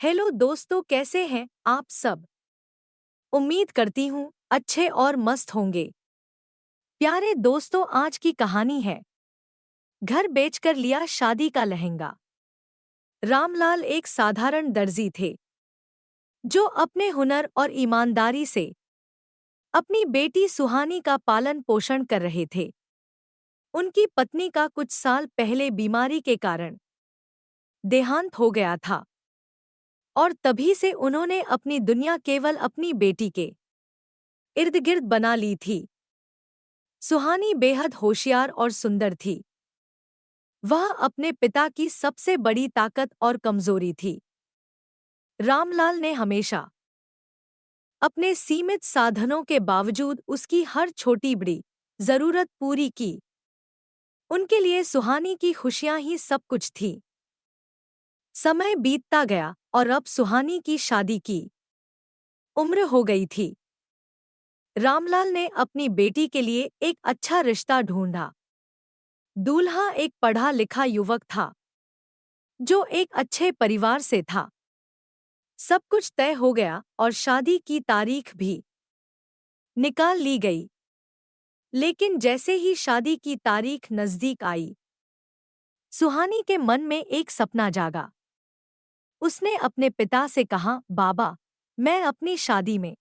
Hello दोस्तों, कैसे हैं आप सब। उम्मीद करती हूँ अच्छे और मस्त होंगे। प्यारे दोस्तों, आज की कहानी है घर बेचकर लिया शादी का लहंगा। रामलाल एक साधारण दर्जी थे जो अपने हुनर और ईमानदारी से अपनी बेटी सुहानी का पालन पोषण कर रहे थे। उनकी पत्नी का कुछ साल पहले बीमारी के कारण देहांत हो गया था और तभी से उन्होंने अपनी दुनिया केवल अपनी बेटी के इर्द गिर्द बना ली थी। सुहानी बेहद होशियार और सुंदर थी। वह अपने पिता की सबसे बड़ी ताकत और कमजोरी थी। रामलाल ने हमेशा अपने सीमित साधनों के बावजूद उसकी हर छोटी बड़ी जरूरत पूरी की। उनके लिए सुहानी की खुशियां ही सब कुछ थी। समय बीतता गया और अब सुहानी की शादी की उम्र हो गई थी। रामलाल ने अपनी बेटी के लिए एक अच्छा रिश्ता ढूंढा। दूल्हा एक पढ़ा लिखा युवक था जो एक अच्छे परिवार से था। सब कुछ तय हो गया और शादी की तारीख भी निकाल ली गई। लेकिन जैसे ही शादी की तारीख नजदीक आई, सुहानी के मन में एक सपना जागा। उसने अपने पिता से कहा, बाबा, मैं अपनी शादी में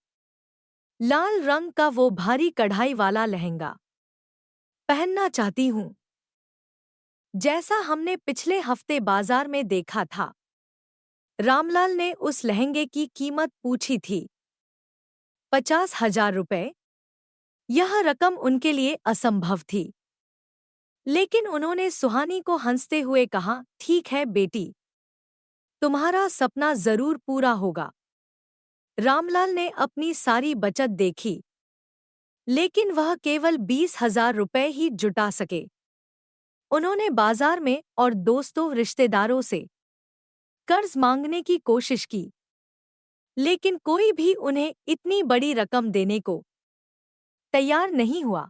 लाल रंग का वो भारी कढ़ाई वाला लहंगा पहनना चाहती हूँ, जैसा हमने पिछले हफ्ते बाजार में देखा था। रामलाल ने उस लहंगे की कीमत पूछी थी, 50,000 रुपए। यह रकम उनके लिए असंभव थी, लेकिन उन्होंने सुहानी को हंसते हुए कहा, ठीक है बेटी, तुम्हारा सपना जरूर पूरा होगा। रामलाल ने अपनी सारी बचत देखी, लेकिन वह केवल 20,000 रुपए ही जुटा सके। उन्होंने बाजार में और दोस्तों रिश्तेदारों से कर्ज मांगने की कोशिश की, लेकिन कोई भी उन्हें इतनी बड़ी रकम देने को तैयार नहीं हुआ।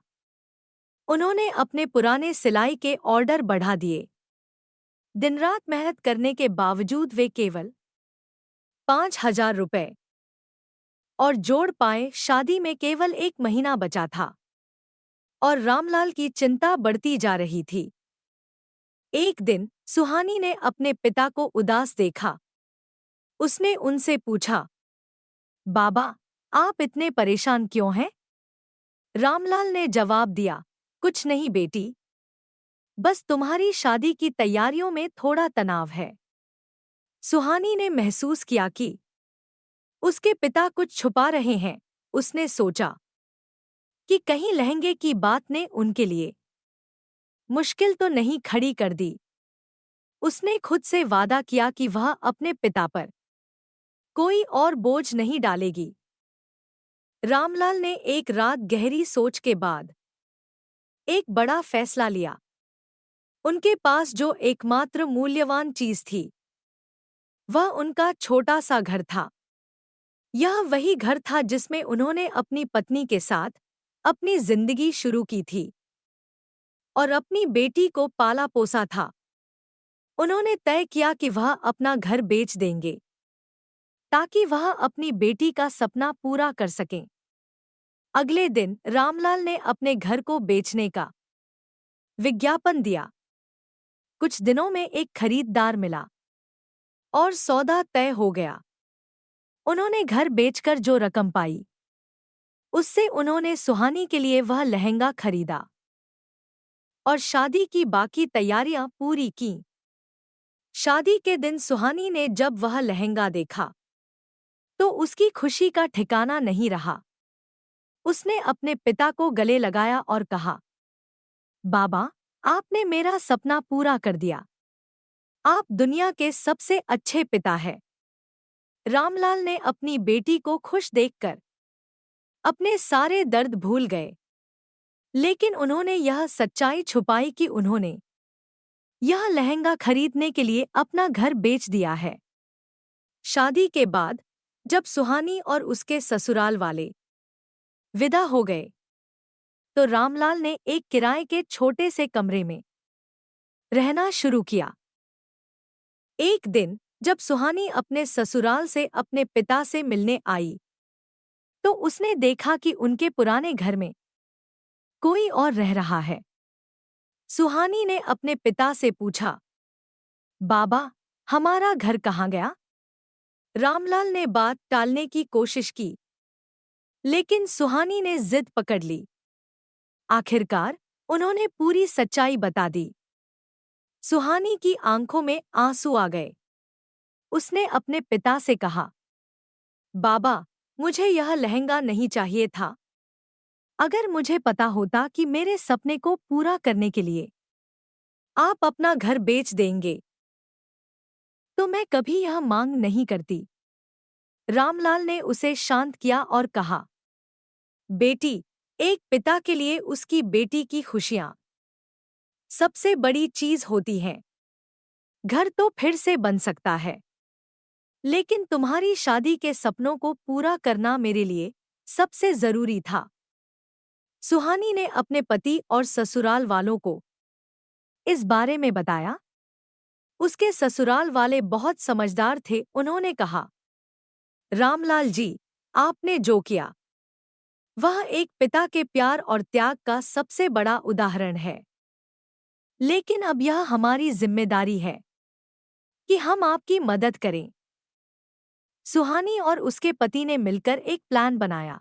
उन्होंने अपने पुराने सिलाई के ऑर्डर बढ़ा दिए। दिन रात मेहनत करने के बावजूद वे केवल 5,000 रुपए और जोड़ पाए। शादी में केवल 1 महीना बचा था और रामलाल की चिंता बढ़ती जा रही थी। एक दिन सुहानी ने अपने पिता को उदास देखा। उसने उनसे पूछा, बाबा, आप इतने परेशान क्यों हैं? रामलाल ने जवाब दिया, कुछ नहीं बेटी, बस तुम्हारी शादी की तैयारियों में थोड़ा तनाव है। सुहानी ने महसूस किया कि उसके पिता कुछ छुपा रहे हैं। उसने सोचा कि कहीं लहंगे की बात ने उनके लिए मुश्किल तो नहीं खड़ी कर दी। उसने खुद से वादा किया कि वह अपने पिता पर कोई और बोझ नहीं डालेगी। रामलाल ने एक रात गहरी सोच के बाद एक बड़ा फैसला लिया। उनके पास जो एकमात्र मूल्यवान चीज थी, वह उनका छोटा सा घर था। यह वही घर था जिसमें उन्होंने अपनी पत्नी के साथ अपनी जिंदगी शुरू की थी और अपनी बेटी को पाला पोसा था। उन्होंने तय किया कि वह अपना घर बेच देंगे ताकि वह अपनी बेटी का सपना पूरा कर सकें। अगले दिन रामलाल ने अपने घर को बेचने का विज्ञापन दिया। कुछ दिनों में एक खरीदार मिला और सौदा तय हो गया। उन्होंने घर बेचकर जो रकम पाई, उससे उन्होंने सुहानी के लिए वह लहंगा खरीदा और शादी की बाकी तैयारियां पूरी की। शादी के दिन सुहानी ने जब वह लहंगा देखा तो उसकी खुशी का ठिकाना नहीं रहा। उसने अपने पिता को गले लगाया और कहा, बाबा, आपने मेरा सपना पूरा कर दिया। आप दुनिया के सबसे अच्छे पिता हैं। रामलाल ने अपनी बेटी को खुश देखकर अपने सारे दर्द भूल गए, लेकिन उन्होंने यह सच्चाई छुपाई कि उन्होंने यह लहंगा खरीदने के लिए अपना घर बेच दिया है। शादी के बाद जब सुहानी और उसके ससुराल वाले विदा हो गए, तो रामलाल ने एक किराए के छोटे से कमरे में रहना शुरू किया। एक दिन जब सुहानी अपने ससुराल से अपने पिता से मिलने आई तो उसने देखा कि उनके पुराने घर में कोई और रह रहा है। सुहानी ने अपने पिता से पूछा, बाबा, हमारा घर कहाँ गया? रामलाल ने बात टालने की कोशिश की, लेकिन सुहानी ने जिद पकड़ ली। आखिरकार उन्होंने पूरी सच्चाई बता दी। सुहानी की आंखों में आंसू आ गए। उसने अपने पिता से कहा, बाबा, मुझे यह लहंगा नहीं चाहिए था। अगर मुझे पता होता कि मेरे सपने को पूरा करने के लिए आप अपना घर बेच देंगे तो मैं कभी यह मांग नहीं करती। रामलाल ने उसे शांत किया और कहा, बेटी, एक पिता के लिए उसकी बेटी की खुशियां सबसे बड़ी चीज होती हैं। घर तो फिर से बन सकता है, लेकिन तुम्हारी शादी के सपनों को पूरा करना मेरे लिए सबसे जरूरी था। सुहानी ने अपने पति और ससुराल वालों को इस बारे में बताया। उसके ससुराल वाले बहुत समझदार थे। उन्होंने कहा, रामलाल जी, आपने जो किया वह एक पिता के प्यार और त्याग का सबसे बड़ा उदाहरण है। लेकिन अब यह हमारी जिम्मेदारी है कि हम आपकी मदद करें। सुहानी और उसके पति ने मिलकर एक प्लान बनाया।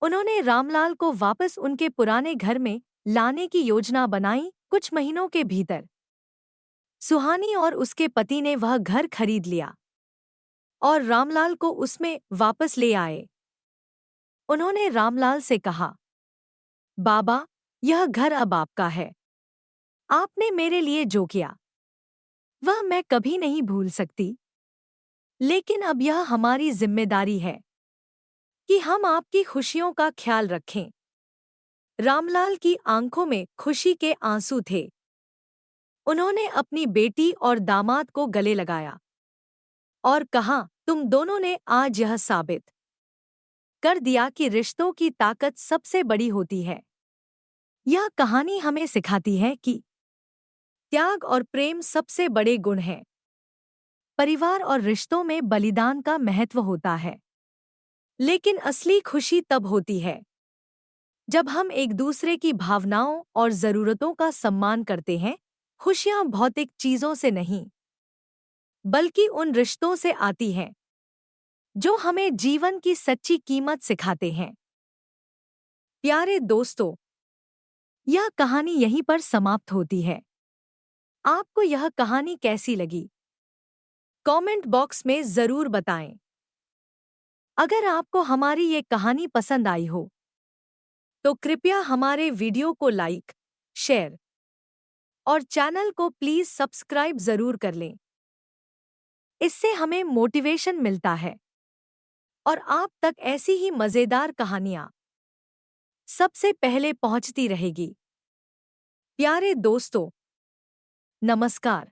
उन्होंने रामलाल को वापस उनके पुराने घर में लाने की योजना बनाई। कुछ महीनों के भीतर सुहानी और उसके पति ने वह घर खरीद लिया और रामलाल को उसमें वापस ले आए। उन्होंने रामलाल से कहा, बाबा, यह घर अब आपका है। आपने मेरे लिए जो किया वह मैं कभी नहीं भूल सकती। लेकिन अब यह हमारी जिम्मेदारी है कि हम आपकी खुशियों का ख्याल रखें। रामलाल की आंखों में खुशी के आंसू थे। उन्होंने अपनी बेटी और दामाद को गले लगाया और कहा, तुम दोनों ने आज यह साबित कर दिया कि रिश्तों की ताकत सबसे बड़ी होती है। यह कहानी हमें सिखाती है कि त्याग और प्रेम सबसे बड़े गुण हैं। परिवार और रिश्तों में बलिदान का महत्व होता है, लेकिन असली खुशी तब होती है जब हम एक दूसरे की भावनाओं और जरूरतों का सम्मान करते हैं। खुशियां भौतिक चीजों से नहीं, बल्कि उन रिश्तों से आती हैं जो हमें जीवन की सच्ची कीमत सिखाते हैं। प्यारे दोस्तों, यह कहानी यहीं पर समाप्त होती है। आपको यह कहानी कैसी लगी? कमेंट बॉक्स में जरूर बताएं। अगर आपको हमारी ये कहानी पसंद आई हो तो कृपया हमारे वीडियो को लाइक, शेयर और चैनल को प्लीज सब्सक्राइब जरूर कर लें। इससे हमें मोटिवेशन मिलता है और आप तक ऐसी ही मजेदार कहानियां सबसे पहले पहुंचती रहेगी। प्यारे दोस्तों, नमस्कार।